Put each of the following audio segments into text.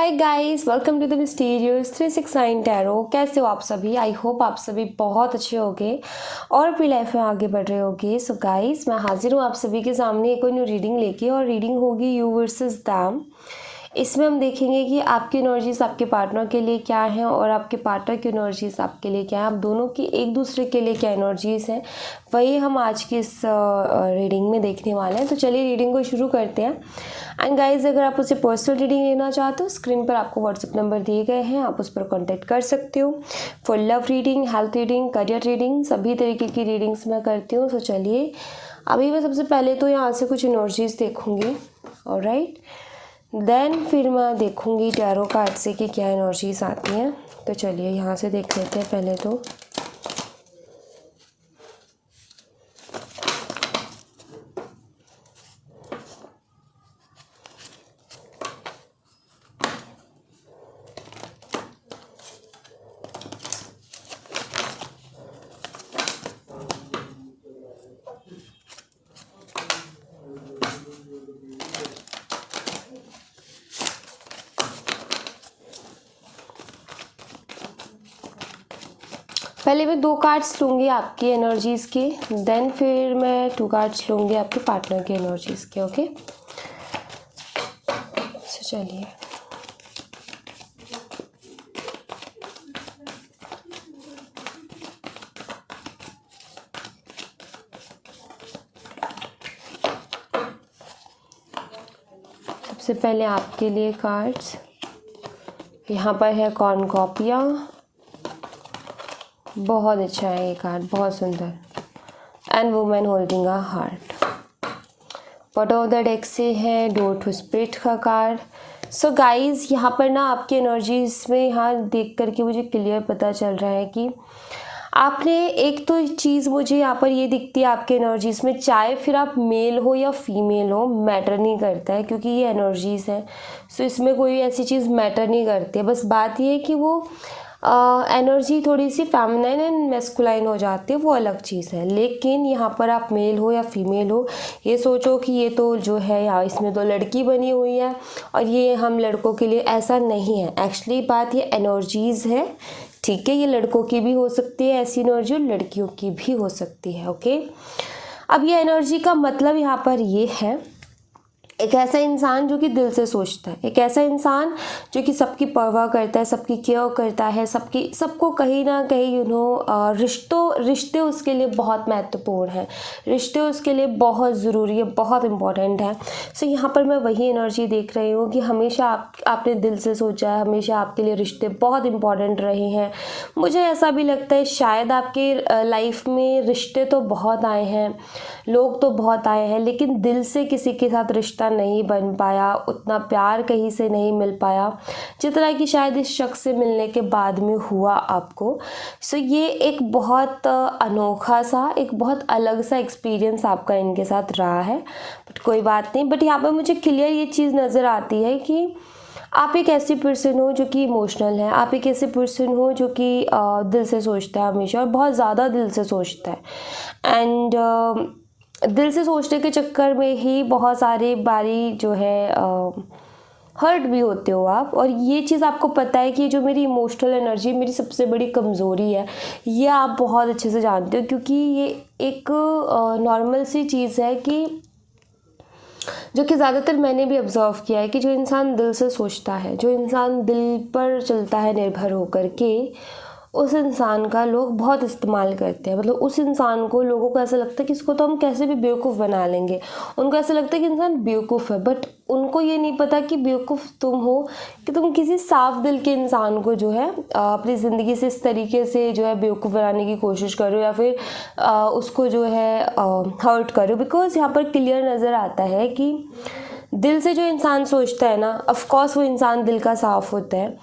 Hi guys, welcome to the mysterious 369 tarot. कैसे हो आप सभी? आई होप आप सभी बहुत अच्छे होंगे और अपनी लाइफ में आगे बढ़ रहे होंगे। सो गाइस, मैं हाजिर हूँ आप सभी के सामने एक और न्यू रीडिंग लेके, और रीडिंग होगी यू वर्सेस दैम। इसमें हम देखेंगे कि आपकी एनर्जीज आपके पार्टनर के लिए क्या है और आपके पार्टनर की एनर्जीज आपके लिए क्या है, आप दोनों की एक दूसरे के लिए क्या एनर्जीज हैं, वही हम आज की इस रीडिंग में देखने वाले हैं। तो चलिए रीडिंग को शुरू करते हैं। एंड गाइज, अगर आप उसे पर्सनल रीडिंग लेना चाहते हो, स्क्रीन पर आपको व्हाट्सएप नंबर दिए गए हैं, आप उस पर कॉन्टैक्ट कर सकते हो। For love reading, health reading, career reading, सभी तरीके की रीडिंग्स मैं करती हूँ। तो चलिए, अभी मैं सबसे पहले तो यहाँ से कुछ एनर्जीज देखूँगी, ऑलराइट। देन फिर मैं देखूँगी टैरो कार्ड से कि क्या एनर्जीज आती हैं। तो चलिए यहाँ से देख लेते हैं पहले तो। पहले मैं 2 कार्ड्स लूँगी आपकी एनर्जीज़ के, देन फिर मैं 2 कार्ड्स लूँगी आपके पार्टनर के एनर्जीज़ के। ओके, तो चलिए। सबसे पहले आपके लिए कार्ड्स, यहाँ पर है कॉर्नकॉर्पिया। बहुत अच्छा है ये कार्ड, बहुत सुंदर। And women holding a heart. Bottom of the deck से है डोर टू स्पिरिट का कार्ड। सो गाइज, यहाँ पर ना आपकी एनर्जीज में यहाँ देख करके मुझे क्लियर पता चल रहा है कि आपने एक तो चीज़ मुझे यहाँ पर ये दिखती है आपके एनर्जीज में, चाहे फिर आप मेल हो या फीमेल हो, मैटर नहीं करता है क्योंकि ये एनर्जीज हैं। सो इसमें कोई ऐसी चीज़ मैटर नहीं करती है। बस बात ये है कि वो एनर्जी थोड़ी सी फेमिनाइन एंड मैस्कुलाइन हो जाती है, वो अलग चीज़ है। लेकिन यहाँ पर आप मेल हो या फीमेल हो, ये सोचो कि ये तो जो है यहाँ इसमें तो लड़की बनी हुई है और ये हम लड़कों के लिए, ऐसा नहीं है। एक्चुअली बात ये एनर्जीज़ है, ठीक है। ये लड़कों की भी हो सकती है ऐसी एनर्जी और लड़कियों की भी हो सकती है। ओके, अब ये एनर्जी का मतलब यहाँ पर ये है, एक ऐसा इंसान जो कि दिल से सोचता है, एक ऐसा इंसान जो कि सबकी परवाह करता है, सबकी केयर करता है, सबको कहीं ना कहीं रिश्ते उसके लिए बहुत महत्वपूर्ण हैं, रिश्ते उसके लिए बहुत ज़रूरी है, बहुत इम्पॉर्टेंट है। सो यहाँ पर मैं वही एनर्जी देख रही हूँ कि हमेशा आपने दिल से सोचा है, हमेशा आपके लिए रिश्ते बहुत इम्पॉर्टेंट रहे हैं। मुझे ऐसा भी लगता है शायद आपके लाइफ में रिश्ते तो बहुत आए हैं, लोग तो बहुत आए हैं, लेकिन दिल से किसी के साथ रिश्ता नहीं बन पाया, उतना प्यार कहीं से नहीं मिल पाया जितना कि शायद इस शख्स से मिलने के बाद में हुआ आपको। सो ये एक बहुत अनोखा सा, एक बहुत अलग सा एक्सपीरियंस आपका इनके साथ रहा है। बट कोई बात नहीं। बट यहाँ पर मुझे क्लियर ये चीज़ नज़र आती है कि आप एक ऐसी पर्सन हो जो कि इमोशनल है, आप एक ऐसे पर्सन हो जो कि दिल से सोचता है हमेशा, और बहुत ज़्यादा दिल से सोचता है। एंड दिल से सोचने के चक्कर में ही बहुत सारी बारी जो है हर्ट भी होते हो आप। और ये चीज़ आपको पता है कि जो मेरी इमोशनल एनर्जी मेरी सबसे बड़ी कमज़ोरी है, ये आप बहुत अच्छे से जानते हो, क्योंकि ये एक नॉर्मल सी चीज़ है कि जो कि ज़्यादातर मैंने भी ऑब्ज़र्व किया है कि जो इंसान दिल से सोचता है, जो इंसान दिल पर चलता है निर्भर होकर के, उस इंसान का लोग बहुत इस्तेमाल करते हैं। मतलब उस इंसान को, लोगों को ऐसा लगता है कि इसको तो हम कैसे भी बेवकूफ़ बना लेंगे। उनको ऐसा लगता है कि इंसान बेवकूफ़ है, बट उनको ये नहीं पता कि बेवकूफ़ तुम हो कि तुम किसी साफ दिल के इंसान को जो है अपनी ज़िंदगी से इस तरीके से जो है बेवकूफ़ बनाने की कोशिश करो, या फिर उसको जो है हर्ट करो। बिकॉज यहाँ पर क्लियर नज़र आता है कि दिल से जो इंसान सोचता है ना, ऑफ कोर्स वो इंसान दिल का साफ़ होता है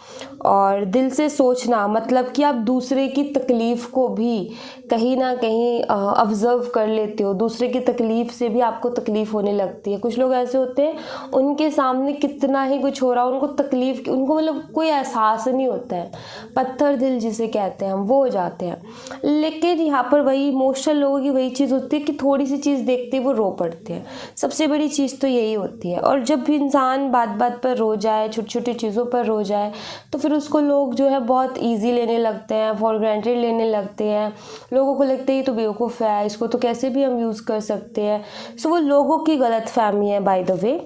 और दिल से सोचना, मतलब कि आप दूसरे की तकलीफ़ को भी कहीं ना कहीं ऑब्ज़र्व कर लेते हो। दूसरे की तकलीफ़ से भी आपको तकलीफ़ होने लगती है। कुछ लोग ऐसे होते हैं, उनके सामने कितना ही कुछ हो रहा हो, उनको तकलीफ़, उनको मतलब कोई एहसास नहीं होता है, पत्थर दिल जिसे कहते हैं हम, वो हो जाते हैं। लेकिन यहाँ पर वही इमोशनल लोगों की वही चीज़ होती है कि थोड़ी सी चीज़ देखते ही वो रो पड़ते हैं। सबसे बड़ी चीज़ तो यही होती है। और जब भी इंसान बात बात पर रो जाए, छोटी छोटी चीज़ों पर रो जाए, तो फिर उसको लोग जो है बहुत ईजी लेने लगते हैं, फॉर ग्रांटेड लेने लगते हैं। लोगों को लगता है ये तो बेवकूफ़ है, इसको तो कैसे भी हम यूज़ कर सकते हैं। सो वो लोगों की गलतफहमी है बाय द वे।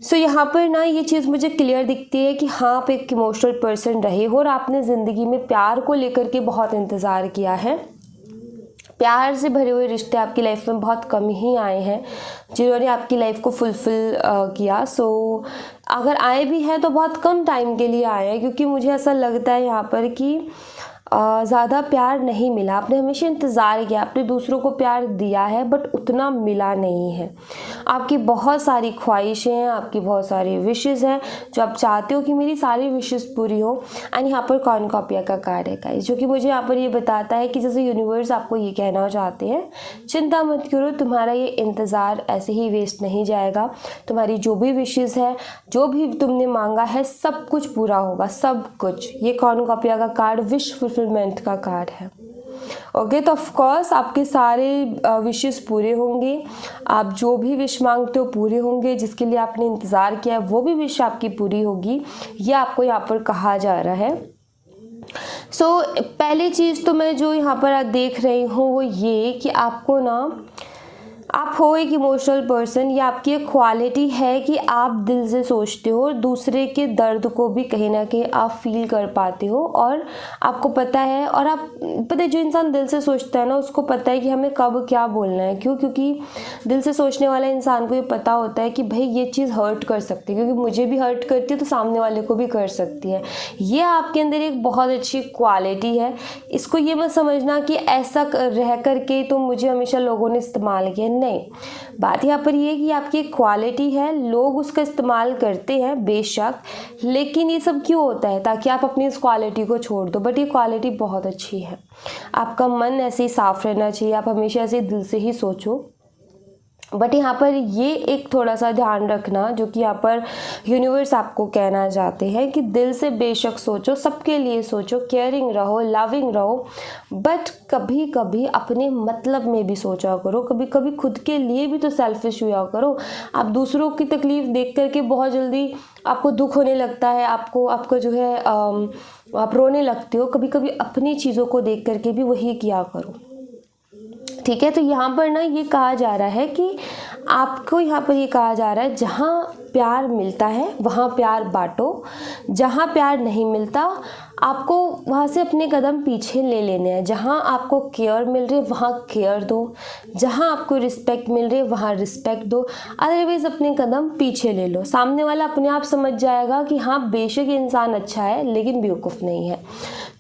सो यहाँ पर ना ये चीज़ मुझे क्लियर दिखती है कि हाँ, आप एक इमोशनल पर्सन रहे हो और आपने ज़िंदगी में प्यार को लेकर के बहुत इंतज़ार किया है। प्यार से भरे हुए रिश्ते आपकी लाइफ में बहुत कम ही आए हैं जिन्होंने आपकी लाइफ को फुलफ़िल किया। सो अगर आए भी हैं तो बहुत कम टाइम के लिए आए हैं, क्योंकि मुझे ऐसा लगता है यहाँ पर कि ज़्यादा प्यार नहीं मिला। आपने हमेशा इंतज़ार किया, आपने दूसरों को प्यार दिया है, बट उतना मिला नहीं है। आपकी बहुत सारी ख्वाहिशें हैं, आपकी बहुत सारी विशेज़ हैं जो आप चाहते हो कि मेरी सारी विशेज़ पूरी हो। एंड यहाँ पर कॉर्नकोपिया का कार्ड है गाइस, जो कि मुझे यहाँ पर ये बताता है कि जैसे यूनिवर्स आपको ये कहना चाहते हैं, चिंता मत करो, तुम्हारा ये इंतज़ार ऐसे ही वेस्ट नहीं जाएगा। तुम्हारी जो भी विशेज़ है, जो भी तुमने मांगा है, सब कुछ पूरा होगा, सब कुछ। ये कॉर्नकोपिया का कार्ड विश फुलफिलमेंट का कार्ड है। ओके, तो ऑफ कोर्स आपके सारे विशेस पूरे होंगे। आप जो भी विश मांगते हो पूरे होंगे। जिसके लिए आपने इंतज़ार किया है वो भी विश आपकी पूरी होगी, ये आपको यहाँ पर कहा जा रहा है। सो पहली चीज़ तो मैं जो यहाँ पर देख रही हूँ वो ये कि आपको ना, आप हो एक इमोशनल पर्सन, या आपकी एक क्वालिटी है कि आप दिल से सोचते हो और दूसरे के दर्द को भी कहीं ना कहीं आप फील कर पाते हो। और आपको पता है, और आप पता है, जो इंसान दिल से सोचता है ना, उसको पता है कि हमें कब क्या बोलना है। क्यों? क्योंकि दिल से सोचने वाले इंसान को ये पता होता है कि भाई ये चीज़ हर्ट कर सकती है, क्योंकि मुझे भी हर्ट करती है तो सामने वाले को भी कर सकती है। ये आपके अंदर एक बहुत अच्छी क्वालिटी है। इसको ये मत समझना कि ऐसा रह करके तो मुझे हमेशा लोगों ने इस्तेमाल किया, नहीं। बात यहाँ पर ये है कि आपकी एक क्वालिटी है, लोग उसका इस्तेमाल करते हैं बेशक, लेकिन ये सब क्यों होता है? ताकि आप अपनी इस क्वालिटी को छोड़ दो। बट ये क्वालिटी बहुत अच्छी है। आपका मन ऐसे ही साफ रहना चाहिए, आप हमेशा ऐसे दिल से ही सोचो। बट यहाँ पर ये एक थोड़ा सा ध्यान रखना, जो कि यहाँ पर यूनिवर्स आपको कहना चाहते हैं कि दिल से बेशक सोचो, सबके लिए सोचो, केयरिंग रहो, लविंग रहो, बट कभी कभी अपने मतलब में भी सोचा करो। कभी कभी खुद के लिए भी तो सेल्फिश हुआ करो। आप दूसरों की तकलीफ़ देख करके बहुत जल्दी आपको दुख होने लगता है, आपको जो है आप रोने लगते हो। कभी कभी अपनी चीज़ों को देख करके भी वही किया करो, ठीक है? तो यहाँ पर ना ये कहा जा रहा है कि आपको यहाँ पर ये कहा जा रहा है, जहाँ प्यार मिलता है वहाँ प्यार बांटो, जहाँ प्यार नहीं मिलता आपको वहाँ से अपने कदम पीछे ले लेने हैं। जहाँ आपको केयर मिल रही है वहाँ केयर दो, जहाँ आपको रिस्पेक्ट मिल रही है वहाँ रिस्पेक्ट दो, अदरवाइज़ अपने कदम पीछे ले लो। सामने वाला अपने आप समझ जाएगा कि हाँ, बेशक इंसान अच्छा है लेकिन बेवकूफ़ नहीं है।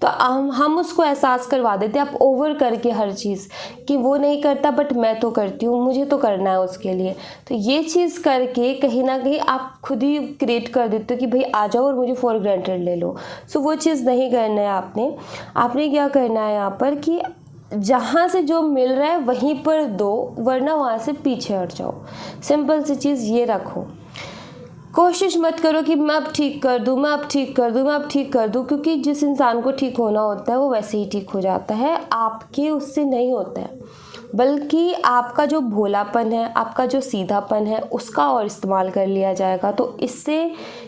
तो हम उसको एहसास करवा देते हैं, आप ओवर करके हर चीज़, कि वो नहीं करता बट मैं तो करती हूँ, मुझे तो करना है उसके लिए। तो ये चीज़ करके कहीं ना कहीं आप खुद ही क्रिएट कर देते हो कि भाई आ जाओ और मुझे फॉर ग्रांटेड ले लो। सो वो चीज़ नहीं करना है आपने क्या करना है यहाँ पर कि जहाँ से जो मिल रहा है वहीं पर दो, वरना वहाँ से पीछे हट जाओ। सिंपल सी चीज़ ये रखो। कोशिश मत करो कि मैं अब ठीक कर दूँ, मैं अब ठीक कर दूँ, मैं अब ठीक कर दूँ, क्योंकि जिस इंसान को ठीक होना होता है वो वैसे ही ठीक हो जाता है, आपके उससे नहीं होता है। बल्कि आपका जो भोलापन है, आपका जो सीधापन है, उसका और इस्तेमाल कर लिया जाएगा। तो इससे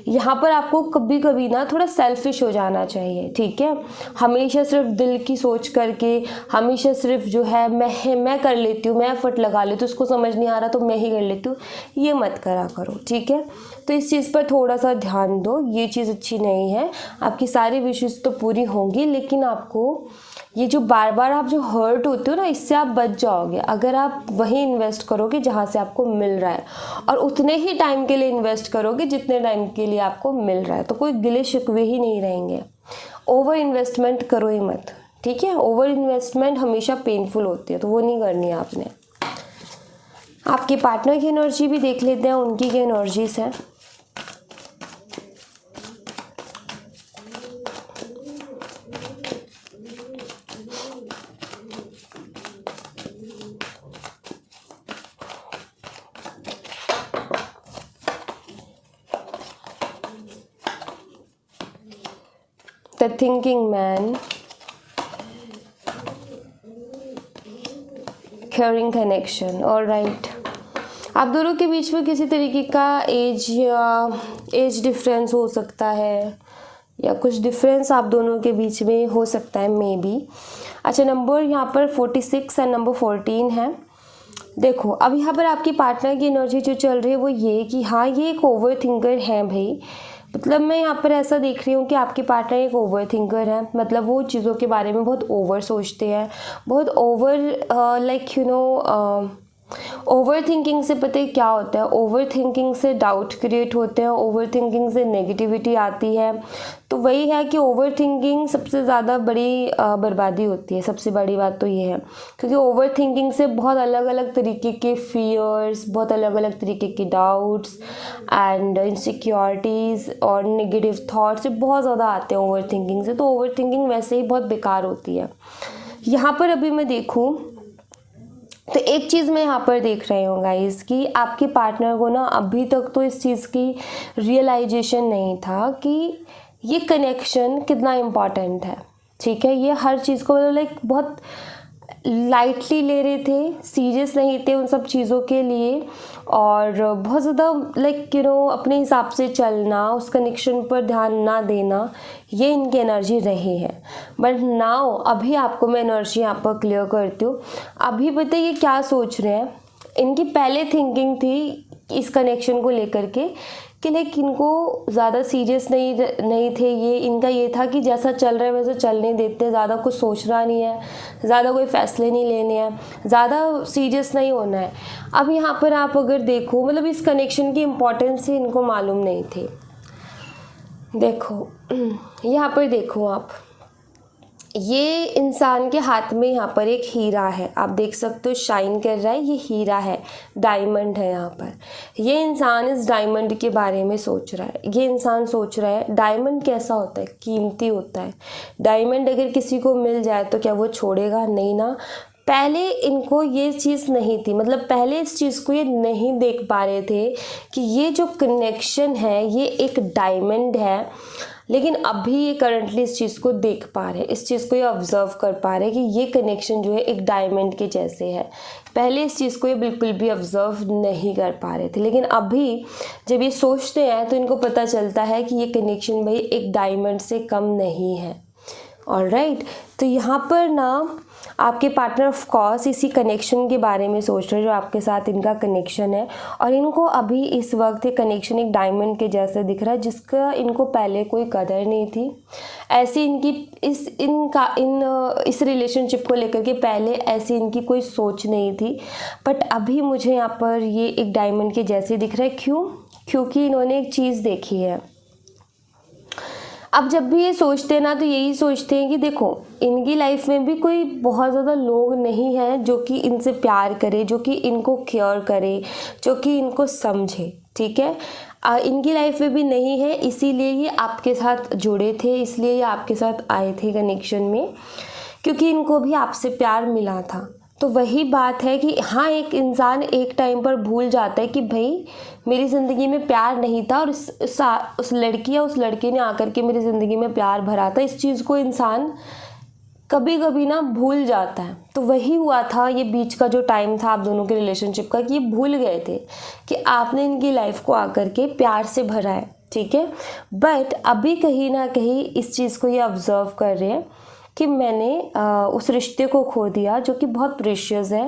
यहाँ पर आपको कभी कभी ना थोड़ा सेल्फिश हो जाना चाहिए, ठीक है? हमेशा सिर्फ दिल की सोच करके, हमेशा सिर्फ जो है मैं कर लेती हूँ, मैं एफर्ट लगा लेती हूँ, उसको समझ नहीं आ रहा तो मैं ही कर लेती हूँ, ये मत करा करो, ठीक है? तो इस चीज़ पर थोड़ा सा ध्यान दो, ये चीज़ अच्छी नहीं है। आपकी सारी विशेज़ तो पूरी होंगी, लेकिन आपको ये जो बार बार आप जो हर्ट होते हो ना, इससे आप बच जाओगे अगर आप वहीं इन्वेस्ट करोगे जहाँ से आपको मिल रहा है, और उतने ही टाइम के लिए इन्वेस्ट करोगे जितने टाइम के लिए आपको मिल रहा है। तो कोई गिले शिकवे ही नहीं रहेंगे। ओवर इन्वेस्टमेंट करो ही मत, ठीक है? ओवर इन्वेस्टमेंट हमेशा पेनफुल होती है, तो वो नहीं करनी है आपने। आपके पार्टनर की एनर्जी भी देख लेते हैं, उनकी क्या एनर्जीज हैं। The thinking man, caring connection. Alright, आप दोनों के बीच में किसी तरीके का एज डिफरेंस हो सकता है या कुछ डिफरेंस आप दोनों के बीच में हो सकता है मे बी। अच्छा, नंबर यहाँ पर 46 एंड नंबर 14 है। देखो अब यहाँ पर आपकी पार्टनर की एनर्जी जो चल रही है वो ये कि हाँ ये एक ओवर थिंकर है भाई। मतलब मैं यहाँ पर ऐसा देख रही हूँ कि आपकी पार्टनर एक ओवर थिंकर है। मतलब वो चीज़ों के बारे में बहुत ओवर सोचते हैं, बहुत over like you know over thinking से पता है क्या होता है, ओवर थिंकिंग से डाउट क्रिएट होते हैं, ओवर थिंकिंग से नेगेटिविटी आती है। तो वही है कि ओवर थिंकिंग सबसे ज़्यादा बड़ी बर्बादी होती है। सबसे बड़ी बात तो ये है क्योंकि ओवर थिंकिंग से बहुत अलग अलग तरीके के फियर्स, बहुत अलग अलग तरीके के डाउट्स एंड इनसिक्योरिटीज़ और नेगेटिव थॉट्स बहुत ज़्यादा आते हैं ओवर थिंकिंग से। तो ओवर थिंकिंग वैसे ही बहुत बेकार होती है। यहाँ पर अभी मैं देखूँ तो एक चीज़ मैं यहाँ पर देख रही हूँ गाइस कि आपके पार्टनर को ना अभी तक तो इस चीज़ की रियलाइजेशन नहीं था कि ये कनेक्शन कितना इम्पॉर्टेंट है। ठीक है, ये हर चीज़ को लाइक बहुत लाइटली ले रहे थे, सीरियस नहीं थे उन सब चीज़ों के लिए और बहुत ज़्यादा लाइक यू नो अपने हिसाब से चलना, उस कनेक्शन पर ध्यान ना देना, ये इनकी एनर्जी रही है। बट नाउ अभी आपको मैं एनर्जी यहाँ पर क्लियर करती हूँ। अभी पता है ये क्या सोच रहे हैं। इनकी पहले थिंकिंग थी इस कनेक्शन को लेकर के कि लाइक इनको ज़्यादा सीरियस नहीं थे ये। इनका ये था कि जैसा चल रहा है वैसे चलने देते, ज़्यादा कुछ सोचना नहीं है, ज़्यादा कोई फैसले नहीं लेने हैं, ज़्यादा सीरियस नहीं होना है। अब यहाँ पर आप अगर देखो मतलब इस कनेक्शन की इम्पोर्टेंस ही इनको मालूम नहीं थी। देखो यहाँ पर देखो आप, ये इंसान के हाथ में यहाँ पर एक हीरा है, आप देख सकते हो शाइन कर रहा है, ये हीरा है, डायमंड है। यहाँ पर ये इंसान इस डायमंड के बारे में सोच रहा है। ये इंसान सोच रहा है डायमंड कैसा होता है, कीमती होता है। डायमंड अगर किसी को मिल जाए तो क्या वो छोड़ेगा, नहीं ना। पहले इनको ये चीज़ नहीं थी, मतलब पहले इस चीज़ को ये नहीं देख पा रहे थे कि ये जो कनेक्शन है ये एक डायमंड है। लेकिन अभी ये करंटली इस चीज़ को देख पा रहे हैं, इस चीज़ को ये ऑब्जर्व कर पा रहे हैं कि ये कनेक्शन जो है एक डायमंड के जैसे है। पहले इस चीज़ को ये बिल्कुल भी ऑब्जर्व नहीं कर पा रहे थे, लेकिन अभी जब ये सोचते हैं तो इनको पता चलता है कि ये कनेक्शन भाई एक डायमंड से कम नहीं है। ऑलराइट, तो यहाँ पर ना आपके पार्टनर ऑफ कोर्स इसी कनेक्शन के बारे में सोच रहे हैं जो आपके साथ इनका कनेक्शन है। और इनको अभी इस वक्त ये कनेक्शन एक डायमंड के जैसा दिख रहा है जिसका इनको पहले कोई कदर नहीं थी। ऐसी इनकी इस रिलेशनशिप को लेकर के पहले ऐसी इनकी कोई सोच नहीं थी। बट अभी मुझे यहाँ पर ये एक डायमंड के जैसे दिख रहा है। क्यों? क्योंकि इन्होंने एक चीज़ देखी है। अब जब भी ये सोचते हैं ना तो यही सोचते हैं कि देखो इनकी लाइफ में भी कोई बहुत ज़्यादा लोग नहीं हैं जो कि इनसे प्यार करे, जो कि इनको केयर करे, जो कि इनको समझे। ठीक है, इनकी लाइफ में भी नहीं है, इसीलिए ये आपके साथ जुड़े थे, इसलिए ये आपके साथ आए थे कनेक्शन में, क्योंकि इनको भी आपसे प्यार मिला था। तो वही बात है कि हाँ एक इंसान एक टाइम पर भूल जाता है कि भाई मेरी ज़िंदगी में प्यार नहीं था और उस लड़की या उस लड़के ने आकर के मेरी ज़िंदगी में प्यार भरा था। इस चीज़ को इंसान कभी कभी ना भूल जाता है। तो वही हुआ था ये बीच का जो टाइम था आप दोनों के रिलेशनशिप का, कि ये भूल गए थे कि आपने इनकी लाइफ को आकर के प्यार से भरा है। ठीक है, बट अभी कहीं ना कहीं इस चीज़ को ये ऑब्ज़र्व कर रहे हैं कि मैंने उस रिश्ते को खो दिया जो कि बहुत प्रीशियस है।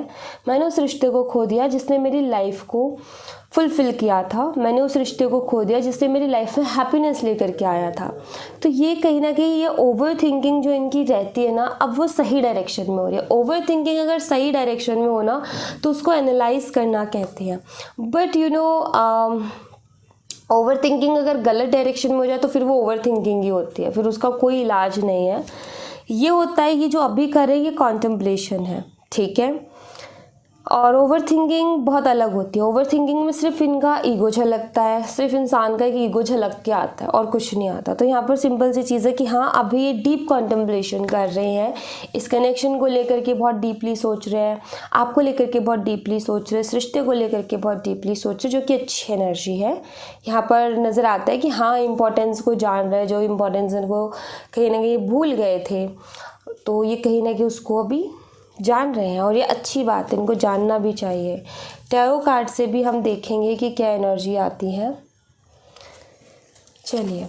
मैंने उस रिश्ते को खो दिया जिसने मेरी लाइफ को फुलफ़िल किया था। मैंने उस रिश्ते को खो दिया जिससे मेरी लाइफ में हैप्पीनेस लेकर के आया था। तो ये कहीं ना कहीं ये ओवर थिंकिंग जो इनकी रहती है ना, अब वो सही डायरेक्शन में हो रही है। ओवर थिंकिंग अगर सही डायरेक्शन में हो ना तो उसको एनालाइज करना कहते हैं। But you know over thinking अगर गलत डायरेक्शन में हो जाए तो फिर वो ओवर थिंकिंग ही होती है, फिर उसका कोई इलाज नहीं है। ये होता है, ये जो अभी कर रहे हैं ये कॉन्टेम्पलेशन है। ठीक है, और ओवर थिंकिंग बहुत अलग होती है। ओवर थिंकिंग में सिर्फ इनका ईगो झलकता है, सिर्फ इंसान का एक ईगो झलक के आता है और कुछ नहीं आता। तो यहाँ पर सिंपल सी चीज़ है कि हाँ, अभी ये डीप कॉन्टेम्पलेशन कर रहे हैं, इस कनेक्शन को लेकर के बहुत डीपली सोच रहे हैं, आपको लेकर के बहुत डीपली सोच रहे हैं, इस रिश्ते को लेकर के बहुत डीपली सोच रहे हैं, जो कि अच्छी एनर्जी है। यहाँ पर नज़र आता है कि हाँ, इम्पोर्टेंस को जान रहे हैं, जो इम्पोर्टेंस इनको कहीं ना कहीं भूल गए थे, तो ये कहीं ना कहीं उसको अभी जान रहे हैं और ये अच्छी बात है, इनको जानना भी चाहिए। टैरो कार्ड से भी हम देखेंगे कि क्या एनर्जी आती है। चलिए,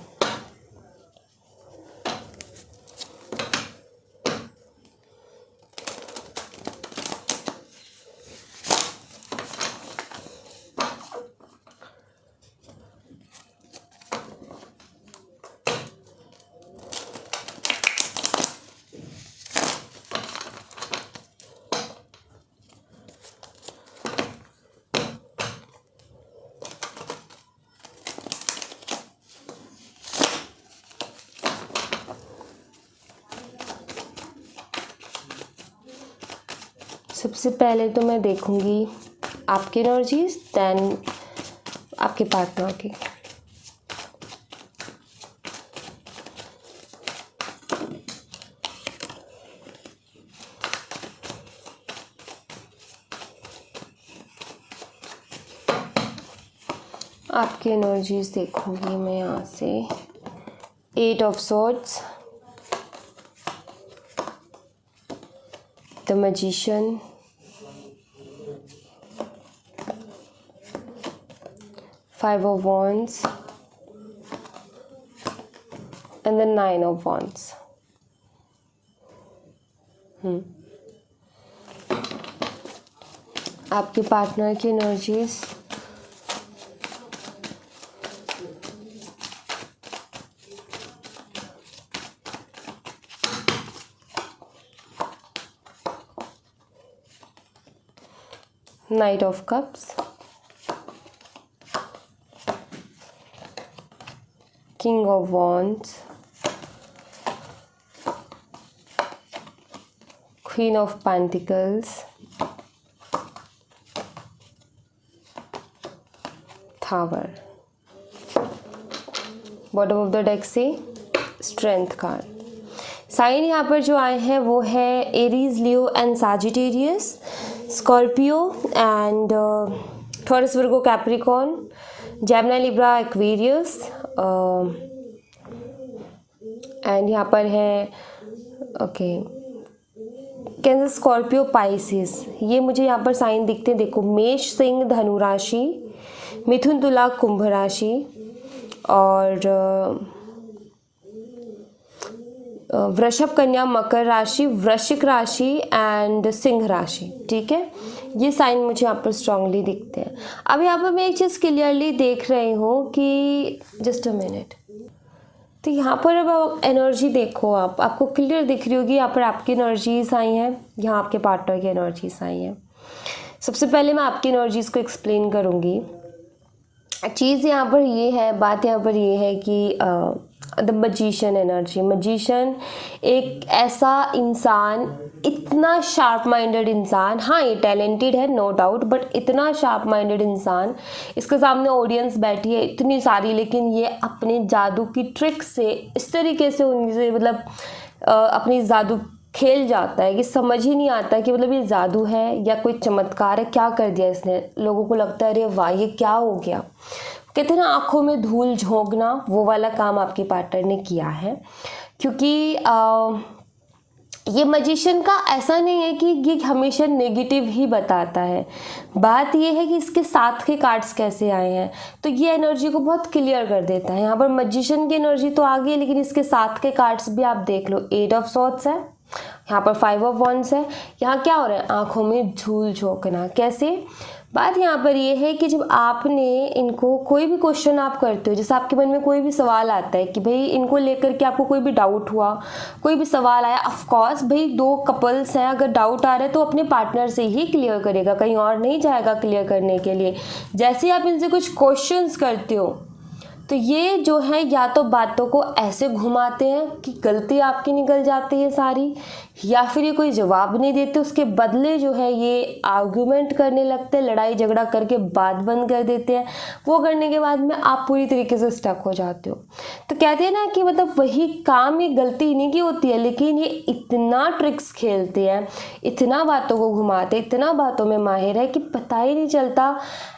सबसे पहले तो मैं देखूंगी आपकी एनर्जीज, देन आपके पार्टनर की। आपकी एनर्जीज देखूंगी मैं यहाँ से। 8 of swords, the magician, 5 of wands and then 9 of wands. आपके पार्टनर की energies, night of cups, King of Wands, Queen of Pentacles, Tower। Bottom of the deck से स्ट्रेंथ कार्ड। साइन यहाँ पर जो आए हैं वो है Aries, Leo and Sagittarius, Scorpio and taurus, Virgo, Capricorn, Gemini, Libra, Aquarius and यहाँ पर है ओके कैंसर, स्कॉर्पियो, पाइसिस। ये मुझे यहाँ पर साइन दिखते हैं, देखो, मेष, सिंह, धनु राशि, मिथुन, तुला, कुंभ राशि और वृषभ, कन्या, मकर राशि, वृश्चिक राशि एंड सिंह राशि। ठीक है, ये साइन मुझे यहाँ पर स्ट्रांगली दिखते हैं। अब यहाँ पर मैं एक चीज़ क्लियरली देख रही हूँ कि जस्ट अ मिनट, तो यहाँ पर अब एनर्जी देखो, आपको क्लियर दिख रही होगी। यहाँ पर आपकी एनर्जीज आई हैं, यहाँ आपके पार्टनर की एनर्जीज आई हैं। सबसे पहले मैं आपकी एनर्जीज को एक्सप्लेन करूँगी। चीज़ यहाँ पर ये है, बात यहाँ पर ये है कि द मजिशियन एनर्जी। मजिशियन एक ऐसा इंसान, इतना शार्प माइंडेड इंसान, हाँ ये टैलेंटेड है नो डाउट, बट इतना शार्प माइंडेड इंसान, इसके सामने ऑडियंस बैठी है इतनी सारी, लेकिन ये अपने जादू की ट्रिक से इस तरीके से उनसे मतलब अपनी जादू खेल जाता है कि समझ ही नहीं आता कि मतलब ये जादू है या कोई चमत्कार है, क्या कर दिया इसने। लोगों को लगता है अरे वाह ये क्या हो गया, कहते हैं ना आँखों में धूल झोंकना, वो वाला काम आपके पार्टनर ने किया है। क्योंकि ये मजिशियन का ऐसा नहीं है कि ये हमेशा नेगेटिव ही बताता है, बात ये है कि इसके साथ के कार्ड्स कैसे आए हैं, तो ये एनर्जी को बहुत क्लियर कर देता है। यहाँ पर मजिशियन की एनर्जी तो आ गई, लेकिन इसके साथ के कार्ड्स भी आप देख लो। 8 ऑफ सॉर्ड्स है, यहाँ पर 5 ऑफ वॉन्ड्स है। यहाँ क्या हो रहा है, आँखों में धूल झोंकना। कैसे, बात यहाँ पर ये है कि जब आपने इनको कोई भी क्वेश्चन आप करते हो, जैसे आपके मन में कोई भी सवाल आता है कि भाई इनको लेकर के आपको कोई भी डाउट हुआ, कोई भी सवाल आया, ऑफ कोर्स भाई दो कपल्स हैं, अगर डाउट आ रहा है तो अपने पार्टनर से ही क्लियर करेगा, कहीं और नहीं जाएगा क्लियर करने के लिए। जैसे ही आप इनसे कुछ क्वेश्चंस करते हो तो ये जो है या तो बातों को ऐसे घुमाते हैं कि गलती आपकी निकल जाती है सारी, या फिर ये कोई जवाब नहीं देते, उसके बदले जो है ये आर्गुमेंट करने लगते हैं, लड़ाई झगड़ा करके बात बंद कर देते हैं। वो करने के बाद में आप पूरी तरीके से स्टक हो जाते हो। तो कहते हैं ना कि मतलब वही काम, ये गलती इन्हीं की होती है, लेकिन ये इतना ट्रिक्स खेलते हैं, इतना बातों को घुमाते, इतना बातों में माहिर है कि पता ही नहीं चलता।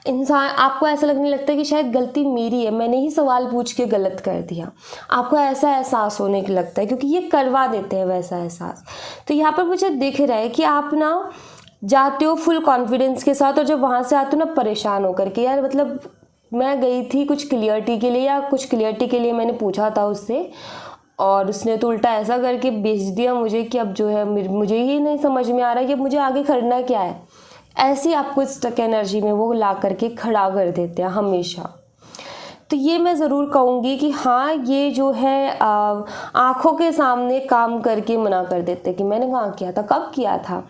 इंसान, आपको ऐसा लगने लगता है कि शायद गलती मेरी है, मैंने ही सवाल पूछ के गलत कर दिया। आपको ऐसा एहसास होने के लगता है, क्योंकि ये करवा देते हैं वैसा एहसास। तो यहाँ पर मुझे दिख रहा है कि आप ना जाते हो फुल कॉन्फिडेंस के साथ, और जब वहाँ से आते हो ना परेशान होकर के, यार मतलब मैं गई थी कुछ क्लियरिटी के लिए, या कुछ क्लियरिटी के लिए मैंने पूछा था उससे, और उसने तो उल्टा ऐसा करके बेच दिया मुझे कि अब जो है मुझे ही नहीं समझ में आ रहा है कि अब मुझे आगे करना क्या है। ऐसी आपको स्टक एनर्जी में वो ला करके खड़ा कर देते हैं हमेशा। तो ये मैं ज़रूर कहूँगी कि हाँ, ये जो है आँखों के सामने काम करके मना कर देते कि मैंने कहाँ किया था, कब किया था।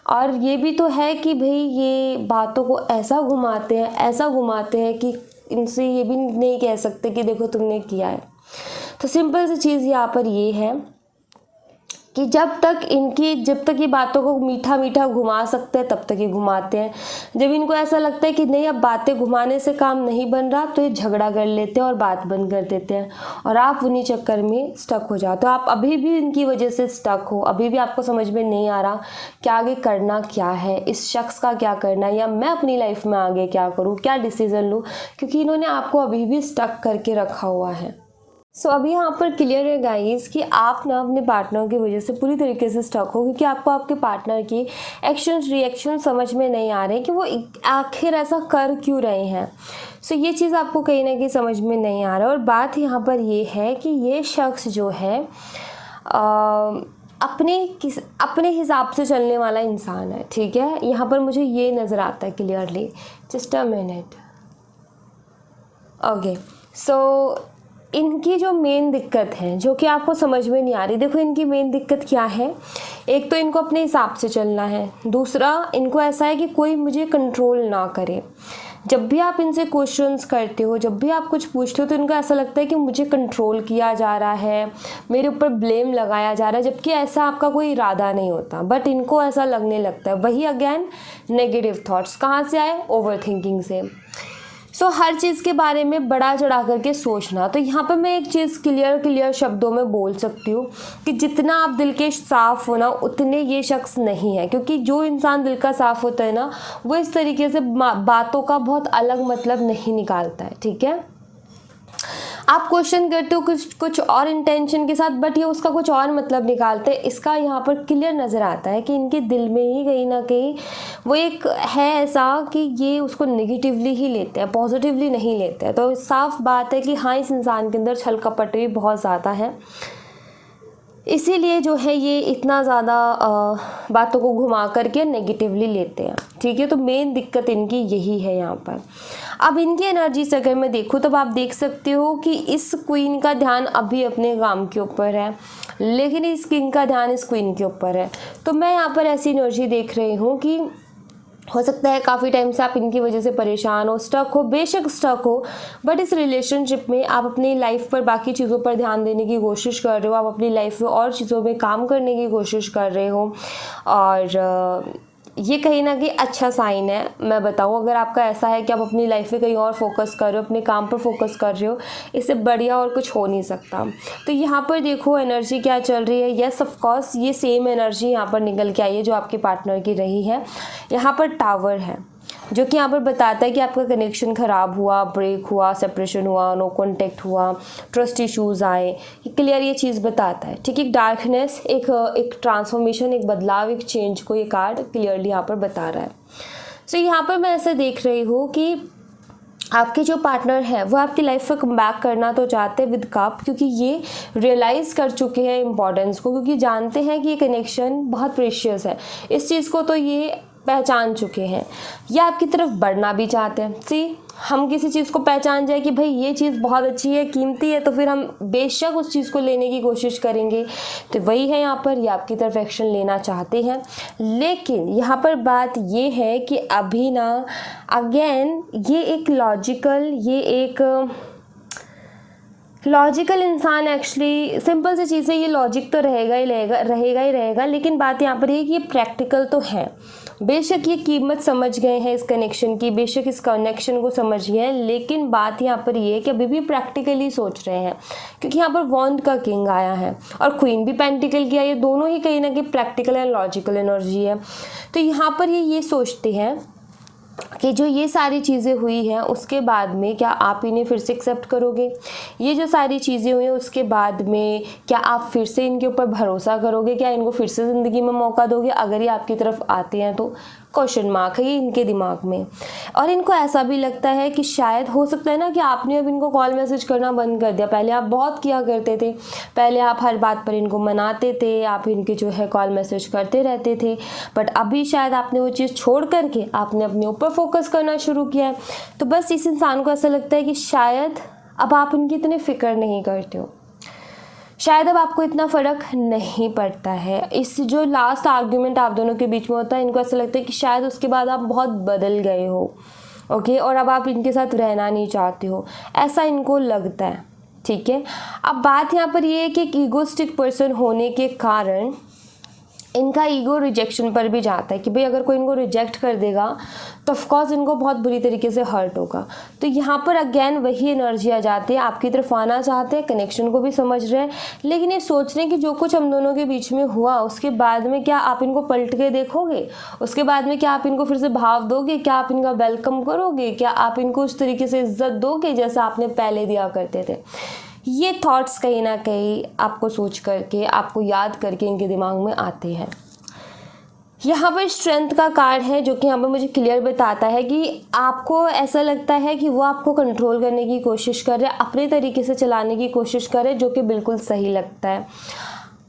और ये भी तो है कि भाई ये बातों को ऐसा घुमाते हैं कि इनसे ये भी नहीं कह सकते कि देखो तुमने किया है। तो सिंपल सी चीज़ यहाँ पर ये है कि जब तक ये बातों को मीठा मीठा घुमा सकते हैं तब तक ये घुमाते हैं। जब इनको ऐसा लगता है कि नहीं अब बातें घुमाने से काम नहीं बन रहा, तो ये झगड़ा कर लेते हैं और बात बंद कर देते हैं, और आप उन्हीं चक्कर में स्टक हो जाते हो। आप अभी भी इनकी वजह से स्टक हो, अभी भी आपको समझ में नहीं आ रहा कि आगे करना क्या है, इस शख्स का क्या करना है, या मैं अपनी लाइफ में आगे क्या करूँ, क्या डिसीज़न लूँ, क्योंकि इन्होंने आपको अभी भी स्टक करके रखा हुआ है। सो अभी यहाँ पर क्लियर है गाइस कि आप ना अपने पार्टनर की वजह से पूरी तरीके से स्टक हो, क्योंकि आपको आपके पार्टनर की एक्शन रिएक्शन समझ में नहीं आ रहे कि वो आखिर ऐसा कर क्यों रहे हैं। सो ये चीज़ आपको कहीं ना कहीं समझ में नहीं आ रहा। और बात यहाँ पर ये है कि ये शख्स जो है अपने हिसाब से चलने वाला इंसान है, ठीक है। यहाँ पर मुझे ये नज़र आता है clearly. Just a minute. Okay, so इनकी जो मेन दिक्कत है जो कि आपको समझ में नहीं आ रही, देखो इनकी मेन दिक्कत क्या है। एक तो इनको अपने हिसाब से चलना है, दूसरा इनको ऐसा है कि कोई मुझे कंट्रोल ना करे। जब भी आप इनसे क्वेश्चंस करते हो, जब भी आप कुछ पूछते हो, तो इनको ऐसा लगता है कि मुझे कंट्रोल किया जा रहा है, मेरे ऊपर ब्लेम लगाया जा रहा है, जबकि ऐसा आपका कोई इरादा नहीं होता, बट इनको ऐसा लगने लगता है। वही अगेन नेगेटिव थॉट्स कहाँ से आए? ओवर थिंकिंग से। सो हर चीज़ के बारे में बड़ा चढ़ा करके सोचना। तो यहाँ पर मैं एक चीज़ क्लियर शब्दों में बोल सकती हूँ कि जितना आप दिल के साफ़ हो ना, उतने ये शख्स नहीं है। क्योंकि जो इंसान दिल का साफ़ होता है ना, वो इस तरीके से बातों का बहुत अलग मतलब नहीं निकालता है, ठीक है। आप क्वेश्चन करते हो कुछ और इंटेंशन के साथ, बट ये उसका कुछ और मतलब निकालते हैं। इसका यहाँ पर क्लियर नज़र आता है कि इनके दिल में ही कहीं ना कहीं वो एक है ऐसा कि ये उसको नेगेटिवली ही लेते हैं, पॉजिटिवली नहीं लेते हैं। तो साफ बात है कि हाँ, इस इंसान के अंदर छल कपट भी बहुत ज़्यादा है, इसीलिए जो है ये इतना ज़्यादा बातों को घुमा करके नेगेटिवली लेते हैं, ठीक है। तो मेन दिक्कत इनकी यही है यहाँ पर। अब इनकी एनर्जी से अगर मैं देखूँ, तब आप देख सकते हो कि इस क्वीन का ध्यान अभी अपने काम के ऊपर है, लेकिन इस किंग का ध्यान इस क्वीन के ऊपर है। तो मैं यहाँ पर ऐसी एनर्जी देख रही हूँ कि हो सकता है काफ़ी टाइम से आप इनकी वजह से परेशान हो, स्टक हो, बेशक स्टक हो, बट इस रिलेशनशिप में आप अपनी लाइफ पर बाकी चीज़ों पर ध्यान देने की कोशिश कर रहे हो, आप अपनी लाइफ में और चीज़ों में काम करने की कोशिश कर रहे हो। और ये कहीं ना कहीं अच्छा साइन है। मैं बताऊँ, अगर आपका ऐसा है कि आप अपनी लाइफ में कहीं और फोकस कर रहे हो, अपने काम पर फोकस कर रहे हो, इससे बढ़िया और कुछ हो नहीं सकता। तो यहाँ पर देखो एनर्जी क्या चल रही है। यस ऑफ कोर्स ये सेम एनर्जी यहाँ पर निकल के आई है जो आपके पार्टनर की रही है। यहाँ पर टावर है जो कि यहाँ पर बताता है कि आपका कनेक्शन ख़राब हुआ, ब्रेक हुआ, सेपरेशन हुआ, नो कॉन्टेक्ट हुआ, ट्रस्ट इश्यूज़ आए, क्लियर ये चीज़ बताता है, ठीक है। एक डार्कनेस, एक ट्रांसफॉर्मेशन, एक बदलाव, एक चेंज को ये कार्ड क्लियरली यहाँ पर बता रहा है। सो यहाँ पर मैं ऐसे देख रही हूँ कि आपके जो पार्टनर है वो आपकी लाइफ में कम बैक करना तो चाहते हैं विद कप, क्योंकि ये रियलाइज़ कर चुके हैं इम्पॉर्टेंस को, क्योंकि जानते हैं कि ये कनेक्शन बहुत प्रेशियस है। इस चीज़ को तो ये पहचान चुके हैं। ये आपकी तरफ बढ़ना भी चाहते हैं। सी, हम किसी चीज़ को पहचान जाए कि भाई ये चीज़ बहुत अच्छी है, कीमती है, तो फिर हम बेशक उस चीज़ को लेने की कोशिश करेंगे। तो वही है यहाँ पर, ये आपकी तरफ एक्शन लेना चाहते हैं। लेकिन यहाँ पर बात ये है कि अभी ना अगेन ये एक लॉजिकल, ये एक लॉजिकल इंसान एक्चुअली सिंपल सी चीज़ है, ये लॉजिक तो रहेगा, लेकिन बात यहाँ पर ये कि ये प्रैक्टिकल तो है। बेशक ये कीमत समझ गए हैं इस कनेक्शन की, बेशक इस कनेक्शन को समझ गए हैं, लेकिन बात यहाँ पर ये है कि अभी भी प्रैक्टिकली सोच रहे हैं, क्योंकि यहाँ पर वॉन्ड का किंग आया है और क्वीन भी पेंटिकल की आई है। दोनों ही कहीं ना कहीं प्रैक्टिकल एंड लॉजिकल एनर्जी है। तो यहाँ पर ये सोचते हैं कि जो ये सारी चीज़ें हुई हैं उसके बाद में क्या आप इन्हें फिर से एक्सेप्ट करोगे, ये जो सारी चीज़ें हुई हैं उसके बाद में क्या आप फिर से इनके ऊपर भरोसा करोगे, क्या इनको फिर से ज़िंदगी में मौका दोगे अगर ये आपकी तरफ आते हैं तो। क्वेश्चन मार्क है ये इनके दिमाग में। और इनको ऐसा भी लगता है कि शायद हो सकता है ना कि आपने अब इनको कॉल मैसेज करना बंद कर दिया। पहले आप बहुत किया करते थे, पहले आप हर बात पर इनको मनाते थे, आप इनके जो है कॉल मैसेज करते रहते थे, बट अभी शायद आपने वो चीज़ छोड़ करके आपने अपने ऊपर फोकस करना शुरू किया है। तो बस इस इंसान को ऐसा लगता है कि शायद अब आप इनकी इतनी फ़िक्र नहीं करते हो, शायद अब आपको इतना फ़र्क नहीं पड़ता है। इस जो लास्ट आर्ग्यूमेंट आप दोनों के बीच में होता है, इनको ऐसा लगता है कि शायद उसके बाद आप बहुत बदल गए हो, ओके, और अब आप इनके साथ रहना नहीं चाहते हो, ऐसा इनको लगता है, ठीक है। अब बात यहाँ पर ये है कि एक ईगोस्टिक पर्सन होने के कारण इनका ईगो रिजेक्शन पर भी जाता है कि भाई अगर कोई इनको रिजेक्ट कर देगा तो ऑफकोर्स इनको बहुत बुरी तरीके से हर्ट होगा। तो यहाँ पर अगेन वही एनर्जी आ जाती है, आपकी तरफ आना चाहते हैं, कनेक्शन को भी समझ रहे हैं, लेकिन ये सोच रहे हैं कि जो कुछ हम दोनों के बीच में हुआ उसके बाद में क्या आप इनको पलट के देखोगे, उसके बाद में क्या आप इनको फिर से भाव दोगे, क्या आप इनका वेलकम करोगे, क्या आप इनको उस तरीके से इज्जत दोगे जैसा आपने पहले दिया करते थे। ये थॉट्स कहीं ना कहीं आपको सोच करके, आपको याद करके इनके दिमाग में आते हैं। यहाँ पर स्ट्रेंथ का कार्ड है जो कि यहाँ पर मुझे क्लियर बताता है कि आपको ऐसा लगता है कि वो आपको कंट्रोल करने की कोशिश कर रहे हैं, अपने तरीके से चलाने की कोशिश कर रहे हैं, जो कि बिल्कुल सही लगता है।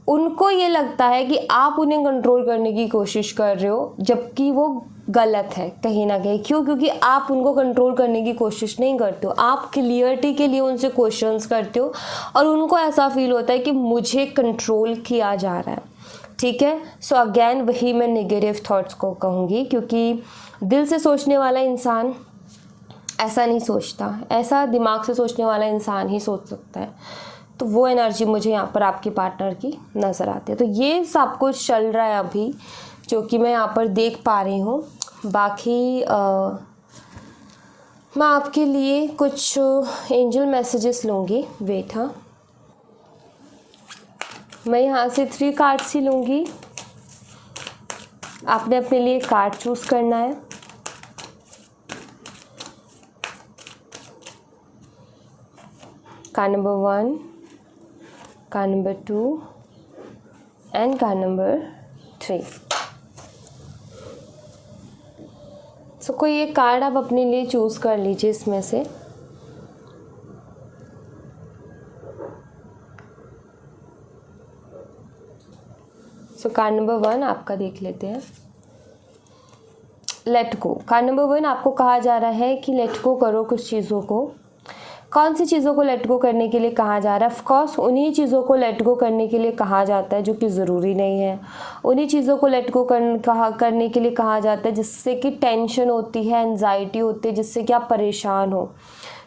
उनको ये लगता है कि आप उन्हें कंट्रोल करने की कोशिश कर रहे हो, जबकि वो गलत है कहीं ना कहीं। क्यों? क्योंकि आप उनको कंट्रोल करने की कोशिश नहीं करते हो, आप क्लियरिटी के लिए उनसे क्वेश्चंस करते हो और उनको ऐसा फील होता है कि मुझे कंट्रोल किया जा रहा है, ठीक है। सो अगेन वही मैं नेगेटिव थॉट्स को कहूँगी, क्योंकि दिल से सोचने वाला इंसान ऐसा नहीं सोचता, ऐसा दिमाग से सोचने वाला इंसान ही सोच सकता है। तो वो एनर्जी मुझे यहाँ पर आपके पार्टनर की नज़र आती है। तो ये सब कुछ चल रहा है अभी जो कि मैं यहाँ पर देख पा रही हूँ। बाकी मैं आपके लिए कुछ एंजल मैसेजेस लूँगी। वेट, हाँ, मैं यहाँ से 3 कार्ड्स ही लूँगी। आपने अपने लिए कार्ड चूज़ करना है। Card number 1, card number 2 and card number 3। सो कोई एक कार्ड आप अपने लिए चूज़ कर लीजिए इसमें से। सो कार्ड नंबर 1 आपका देख लेते हैं। Let go. कार्ड नंबर 1 आपको कहा जा रहा है कि लेट गो करो कुछ चीज़ों को। कौन सी चीज़ों को लेट गो करने के लिए कहा जा रहा है? ऑफ कोर्स उन्हीं चीज़ों को लेट गो करने के लिए कहा जाता है जो कि ज़रूरी नहीं है। उन्हीं चीज़ों को लेट गो करने के लिए कहा जाता है जिससे कि टेंशन होती है, एंजाइटी होती है, जिससे कि आप परेशान हो।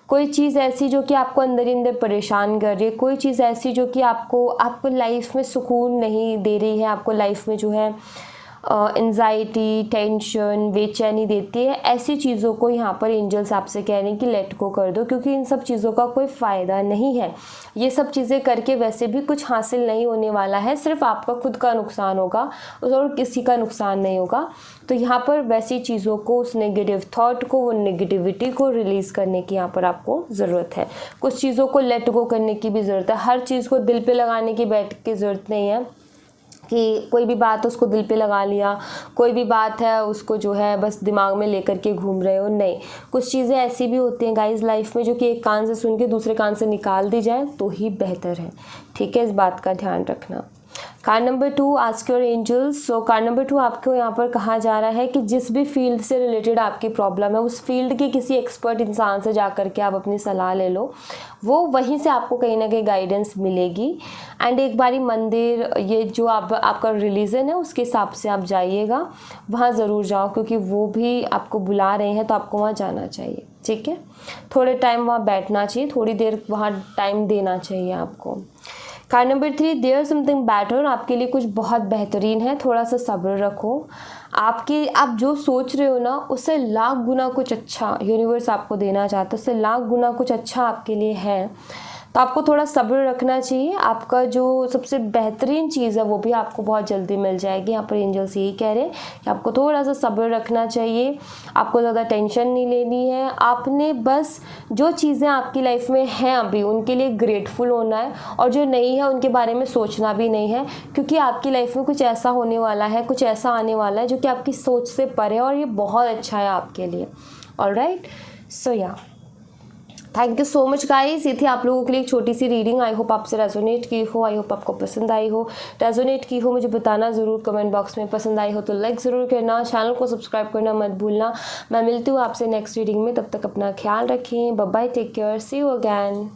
कोई चीज़ ऐसी जो कि आपको अंदर ही अंदर परेशान कर रही है, कोई चीज़ ऐसी जो कि आपको लाइफ में सुकून नहीं दे रही है, आपको लाइफ में जो है एंजाइटी, टेंशन, बेचैनी देती है, ऐसी चीज़ों को यहाँ पर एंजल्स आपसे कह रहे हैं कि लेट गो कर दो, क्योंकि इन सब चीज़ों का कोई फ़ायदा नहीं है। ये सब चीज़ें करके वैसे भी कुछ हासिल नहीं होने वाला है, सिर्फ आपका खुद का नुकसान होगा और किसी का नुकसान नहीं होगा। तो यहाँ पर वैसी चीज़ों को, उस नेगेटिव थॉट को, वो नेगेटिविटी को रिलीज़ करने की यहाँ पर आपको ज़रूरत है। कुछ चीज़ों को लेट गो करने की भी ज़रूरत है। हर चीज़ को दिल पे लगाने की बैठ की ज़रूरत नहीं है कि कोई भी बात उसको दिल पे लगा लिया, कोई भी बात है उसको जो है बस दिमाग में लेकर के घूम रहे हो। नहीं, कुछ चीज़ें ऐसी भी होती हैं गाइस लाइफ में जो कि एक कान से सुन के दूसरे कान से निकाल दी जाए तो ही बेहतर है, ठीक है। इस बात का ध्यान रखना। Card number 2, ask your angels. So card number 2 आपको यहाँ पर कहा जा रहा है कि जिस भी फील्ड से रिलेटेड आपकी प्रॉब्लम है, उस फील्ड के किसी एक्सपर्ट इंसान से जा कर के आप अपनी सलाह ले लो, वो वहीं से आपको कहीं ना कहीं गाइडेंस मिलेगी। एंड एक बारी मंदिर, ये जो आपका रिलीजन है उसके हिसाब से आप जाइएगा, वहाँ ज़रूर जाओ, क्योंकि वो भी आपको बुला रहे हैं तो आपको वहाँ जाना चाहिए। ठीक है, थोड़े टाइम वहाँ बैठना चाहिए, थोड़ी देर वहाँ टाइम देना चाहिए आपको। Card number 3, there something better, आपके लिए कुछ बहुत बेहतरीन है, थोड़ा सा सब्र रखो। आप जो सोच रहे हो ना उससे लाख गुना कुछ अच्छा यूनिवर्स आपको देना चाहता है, उससे लाख गुना कुछ अच्छा आपके लिए है, तो आपको थोड़ा सब्र रखना चाहिए। आपका जो सबसे बेहतरीन चीज़ है वो भी आपको बहुत जल्दी मिल जाएगी। यहाँ पर एंजल्स यही कह रहे हैं कि आपको थोड़ा सा सब्र रखना चाहिए, आपको ज़्यादा टेंशन नहीं लेनी है। आपने बस जो चीज़ें आपकी लाइफ में हैं अभी उनके लिए ग्रेटफुल होना है, और जो नहीं है उनके बारे में सोचना भी नहीं है, क्योंकि आपकी लाइफ में कुछ ऐसा होने वाला है, कुछ ऐसा आने वाला है जो कि आपकी सोच से परे है, और ये बहुत अच्छा है आपके लिए। ऑलराइट, सो या thank you so much guys. ये थी आप लोगों के लिए एक छोटी सी रीडिंग। आई होप आपसे रेजोनेट की हो, आई होप आपको पसंद आई हो। रेजोनेट की हो मुझे बताना ज़रूर कमेंट बॉक्स में, पसंद आई हो तो लाइक ज़रूर करना, चैनल को सब्सक्राइब करना मत भूलना। मैं मिलती हूँ आपसे नेक्स्ट रीडिंग में, तब तक अपना ख्याल रखें। Bye bye, take care, see you again.